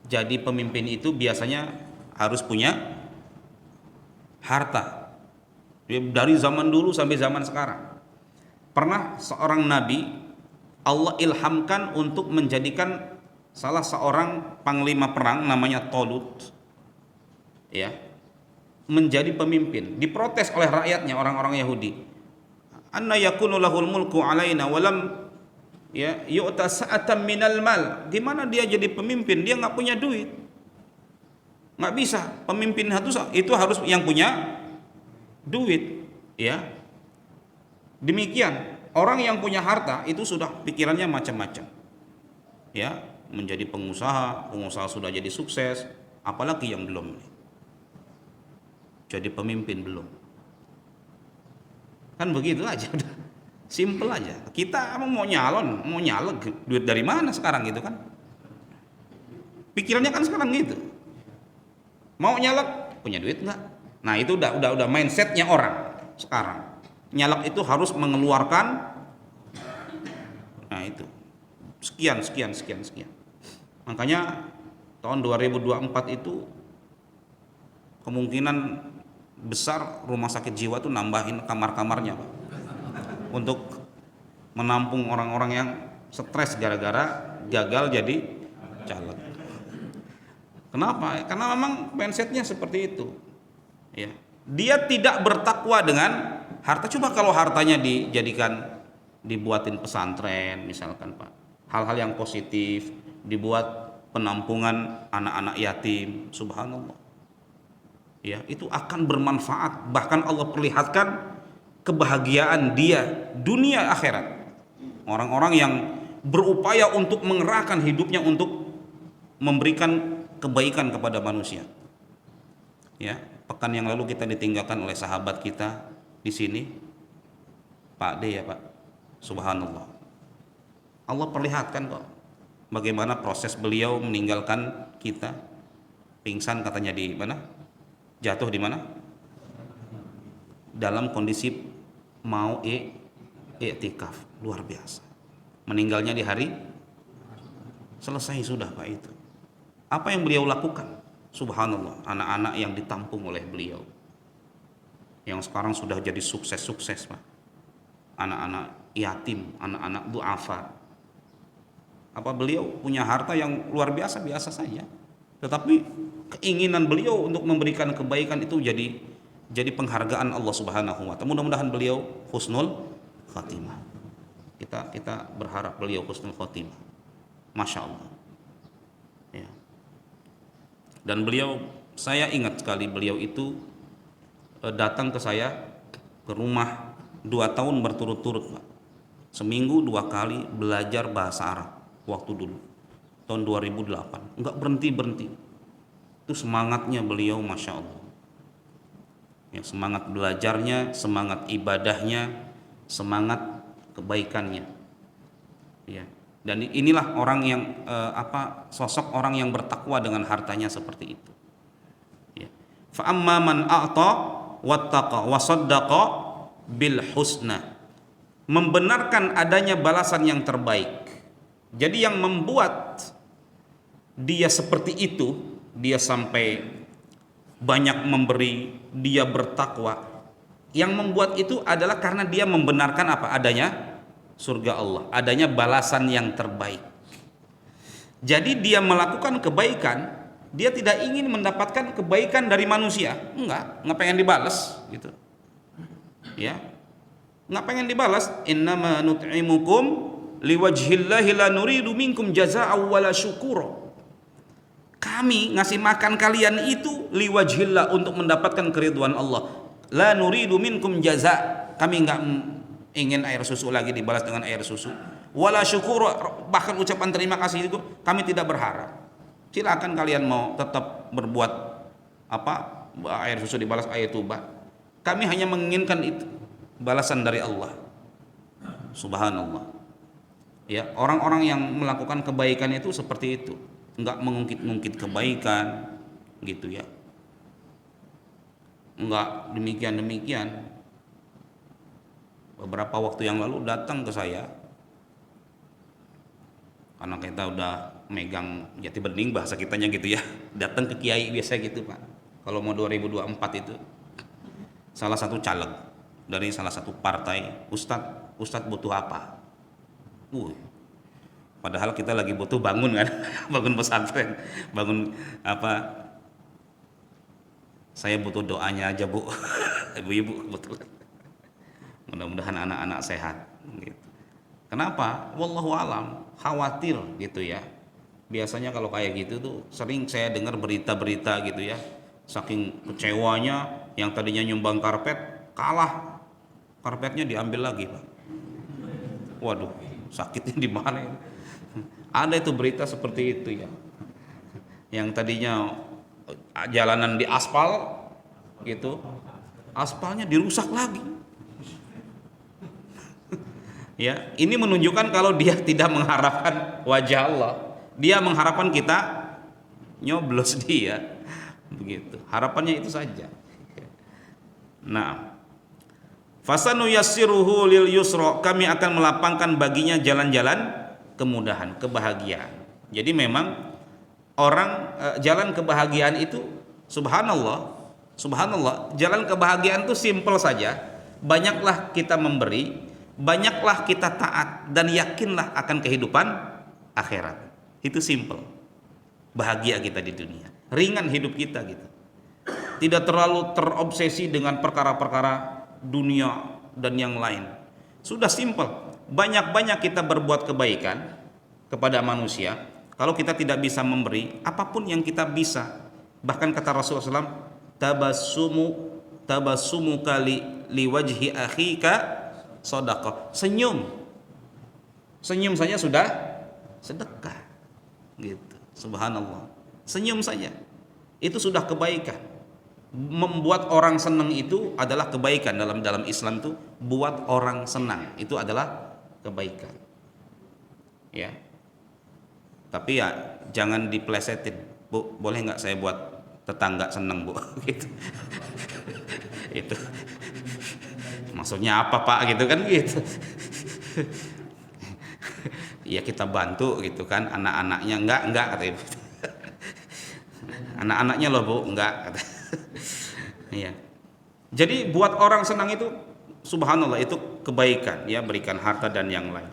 jadi pemimpin itu biasanya harus punya harta. Dari zaman dulu sampai zaman sekarang. Pernah seorang nabi Allah ilhamkan untuk menjadikan salah seorang panglima perang namanya Talut, ya, menjadi pemimpin. Diprotes oleh rakyatnya, orang-orang Yahudi. Anna yakunu lahul mulku alaina walam ya yu'ta sa'atan minal mal. Gimana dia jadi pemimpin? Dia nggak punya duit. Nggak bisa. Pemimpin itu harus yang punya duit, ya. Demikian orang yang punya harta itu sudah pikirannya macam-macam, ya, menjadi pengusaha sudah jadi sukses, apalagi yang belum jadi pemimpin belum. Kan begitu aja, udah simple aja. Kita mau nyalon, mau nyalek, duit dari mana sekarang gitu kan? Pikirannya kan sekarang gitu. Mau nyalek, punya duit nggak? Nah itu udah mindsetnya orang sekarang. Nyalek itu harus mengeluarkan, nah itu sekian. Makanya tahun 2024 itu kemungkinan besar rumah sakit jiwa tuh nambahin kamar-kamarnya Pak, untuk menampung orang-orang yang stres gara-gara gagal jadi caleg. Kenapa? Karena memang mindsetnya seperti itu, ya. Dia tidak bertakwa dengan harta. Coba kalau hartanya dibuatin pesantren misalkan Pak, hal-hal yang positif, dibuat penampungan anak-anak yatim, subhanallah, ya, itu akan bermanfaat. Bahkan Allah perlihatkan kebahagiaan dia dunia akhirat. Orang-orang yang berupaya untuk mengerahkan hidupnya untuk memberikan kebaikan kepada manusia. Ya, pekan yang lalu kita ditinggalkan oleh sahabat kita di sini, Pak D ya Pak. Subhanallah. Allah perlihatkan kok bagaimana proses beliau meninggalkan kita. Pingsan katanya di mana? Jatuh di mana? Dalam kondisi mau i'tikaf. Luar biasa. Meninggalnya di hari selesai sudah Pak itu. Apa yang beliau lakukan? Subhanallah, anak-anak yang ditampung oleh beliau, yang sekarang sudah jadi sukses-sukses Pak. Anak-anak yatim, anak-anak du'afa. Apa beliau punya harta yang luar biasa saja. Tetapi keinginan beliau untuk memberikan kebaikan itu jadi penghargaan Allah Subhanahu wa taala. Mudah-mudahan beliau husnul khatimah. Kita berharap beliau husnul khatimah. Masya Allah. Ya. Dan beliau, saya ingat sekali beliau itu datang ke saya ke rumah 2 tahun berturut-turut Pak. Seminggu 2 kali belajar bahasa Arab waktu dulu tahun 2008, enggak berhenti. Itu semangatnya beliau, Masya Allah, ya, semangat belajarnya, semangat ibadahnya, semangat kebaikannya, ya. Dan inilah orang yang sosok orang yang bertakwa dengan hartanya seperti itu, ya. Fa amma man a'ta wattaqa wa saddaqa bil husna, membenarkan adanya balasan yang terbaik. Jadi yang membuat dia seperti itu, dia sampai banyak memberi, dia bertakwa, yang membuat itu adalah karena dia membenarkan apa adanya surga Allah, adanya balasan yang terbaik. Jadi dia melakukan kebaikan, dia tidak ingin mendapatkan kebaikan dari manusia, enggak pengen dibales gitu. Ya, nggak pengen dibalas. Innama nut'imukum liwajhillahi la nuridu minkum jazaa'an wala syukura. Kami ngasih makan kalian itu liwajhillah, untuk mendapatkan keriduan Allah. La nuridu minkum jaza', kami nggak ingin air susu lagi dibalas dengan air susu. Wala syukur, bahkan ucapan terima kasih itu kami tidak berharap. Silakan kalian mau tetap berbuat apa, air susu dibalas air tuba. Kami hanya menginginkan itu balasan dari Allah. Subhanallah. Ya, orang-orang yang melakukan kebaikan itu seperti itu, enggak mengungkit-ungkit kebaikan gitu ya. Enggak demikian. Beberapa waktu yang lalu datang ke saya, karena kita udah megang jati bening bahasa kitanya gitu ya, datang ke kiai biasa gitu Pak. Kalau mau 2024 itu salah satu caleg dari salah satu partai, Ustadz butuh apa? Padahal kita lagi butuh bangun kan, bangun pesantren, bangun apa? Saya butuh doanya aja Bu, ibu-ibu kebetulan. Mudah-mudahan anak-anak sehat. Gitu. Kenapa? Wallahu alam, khawatir gitu ya. Biasanya kalau kayak gitu tuh sering saya dengar berita-berita gitu ya. Saking kecewanya, yang tadinya nyumbang karpet kalah, karpetnya diambil lagi Pak. Waduh, sakitnya di mana ini? Ada itu berita seperti itu ya. Yang tadinya jalanan di aspal gitu, aspalnya dirusak lagi. Ya, ini menunjukkan kalau dia tidak mengharapkan wajah Allah, dia mengharapkan kita nyoblos dia, begitu. Harapannya itu saja. Nah, fasanu yassiruhu lil yusra, kami akan melapangkan baginya jalan-jalan kemudahan, kebahagiaan. Jadi memang orang jalan kebahagiaan itu subhanallah, jalan kebahagiaan itu simpel saja. Banyaklah kita memberi, banyaklah kita taat, dan yakinlah akan kehidupan akhirat. Itu simple. Bahagia kita di dunia, ringan hidup kita gitu. Tidak terlalu terobsesi dengan perkara-perkara dunia dan yang lain. Sudah simple. Banyak-banyak kita berbuat kebaikan kepada manusia. Kalau kita tidak bisa memberi, apapun yang kita bisa. Bahkan kata Rasulullah SAW, tabassumu kali liwajhi akhika sedekah. Senyum saja sudah sedekah gitu. Subhanallah, senyum saja itu sudah kebaikan. Membuat orang senang itu adalah kebaikan. Dalam Islam itu buat orang senang itu adalah kebaikan ya. Tapi ya jangan diplesetin, Bu, boleh nggak saya buat tetangga senang Bu? Gitu. Itu maksudnya apa Pak gitu kan gitu. Ya kita bantu gitu kan, anak-anaknya enggak kata ibu. Anak-anaknya loh Bu, enggak kata. Iya. Jadi buat orang senang itu subhanallah itu kebaikan ya, berikan harta dan yang lain.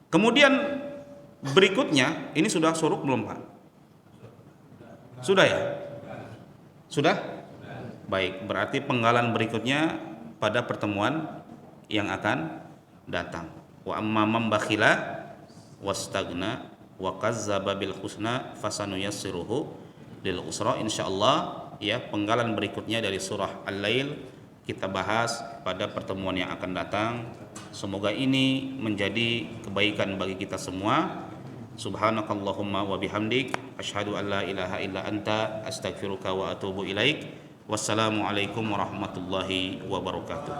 Kemudian berikutnya, ini sudah suruk belum Pak? Sudah ya? Sudah? Baik, berarti penggalan berikutnya pada pertemuan yang akan datang. Wa amman bakhila wastagna wa kazzaba bil husna fasanuyassiruhu lil usra. Insyaallah ya, penggalan berikutnya dari surah Al-Lail kita bahas pada pertemuan yang akan datang. Semoga ini menjadi kebaikan bagi kita semua. Subhanakallahumma wa bihamdik asyhadu an la ilaha illa anta astaghfiruka wa atubu ilaik. Wassalamualaikum warahmatullahi wabarakatuh.